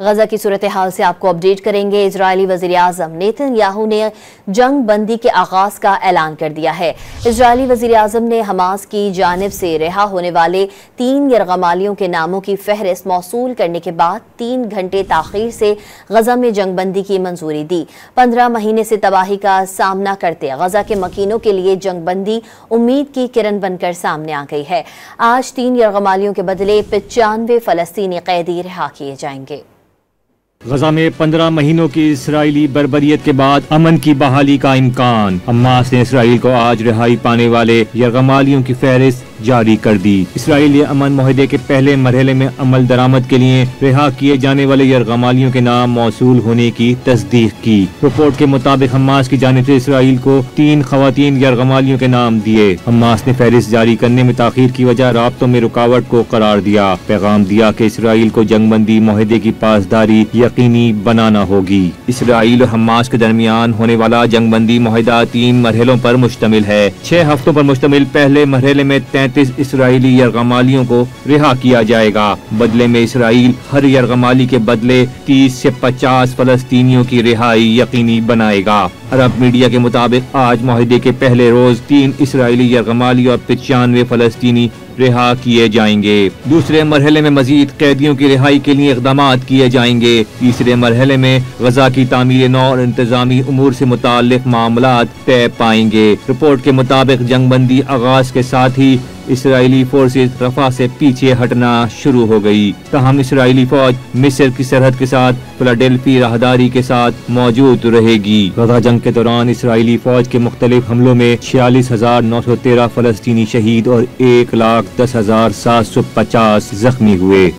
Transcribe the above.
غزہ کی صورتحال سے آپ کو اپڈیٹ کریں گے۔ اسرائیلی وزیر اعظم نیتن یاہو نے جنگ بندی کے آغاز کا اعلان کر دیا ہے۔ اسرائیلی وزیر اعظم نے حماس کی جانب سے رہا ہونے والے 3 یرغمالیوں کے ناموں کی فہرست موصول کرنے کے بعد 3 گھنٹے تاخیر سے غزہ میں جنگ بندی کی منظوری دی۔ 15 مہینے سے تباہی کا سامنا کرتے غزہ کے مکینوں کے لیے جنگ بندی امید کی کرن بن کر سامنے آ گئی ہے۔ آج 3 یرغمالیوں کے بدلے 95 فلسطینی قیدی رہا کیے جائیں گے۔ غزہ میں 15 مہینوں کی اسرائیلی بربریت کے بعد امن کی بحالی کا امکان۔ حماس نے اسرائیل کو آج رہائی پانے والے یرغمالیوں کی فہرست جاری کر دی۔ اسرائیلی امن معاہدے کے پہلے مرحلے میں عمل درآمد کے لیے رہا کیے جانے والے یرغمالیوں کے نام موصول ہونے کی تصدیق کی۔ رپورٹ کے مطابق حماس کی جانب سے اسرائیل کو 3 خواتین یرغمالیوں کے نام دیے۔ حماس نے فہرست جاری کرنے میں تاخیر کی وجہ رابطوں میں رکاوٹ کو قرار دیا۔ پیغام دیا کہ اسرائیل کو جنگ بندی معاہدے کی پاسداری یقینی بنانا ہوگی۔ اسرائیل اور حماس کے درمیان ہونے والا جنگ بندی معاہدہ 3 مرحلوں پر مشتمل ہے۔ 6 ہفتوں پر مشتمل پہلے مرحلے میں 33 اسرائیلی یرغمالیوں کو رہا کیا جائے گا۔ بدلے میں اسرائیل ہر یرغمالی کے بدلے 30 سے 50 فلسطینیوں کی رہائی یقینی بنائے گا۔ عرب میڈیا کے مطابق آج معاہدے کے پہلے روز 3 اسرائیلی یرغمالی اور 95 فلسطینی رہا کیے جائیں گے۔ دوسرے مرحلے میں مزید قیدیوں کی رہائی کے لیے اقدامات کیے جائیں گے۔ تیسرے مرحلے میں غزہ کی تعمیر نو اور انتظامی امور سے متعلق معاملات طے پائیں گے۔ رپورٹ کے مطابق جنگ بندی آغاز کے ساتھ ہی اسرائیلی فورسز رفح سے پیچھے ہٹنا شروع ہو گئی۔ تاہم اسرائیلی فوج مصر کی سرحد کے ساتھ فلاڈیلفی راہداری کے ساتھ موجود رہے گی۔ غزہ جنگ کے دوران اسرائیلی فوج کے مختلف حملوں میں 46,913 فلسطینی شہید اور 1,10,750 زخمی ہوئے۔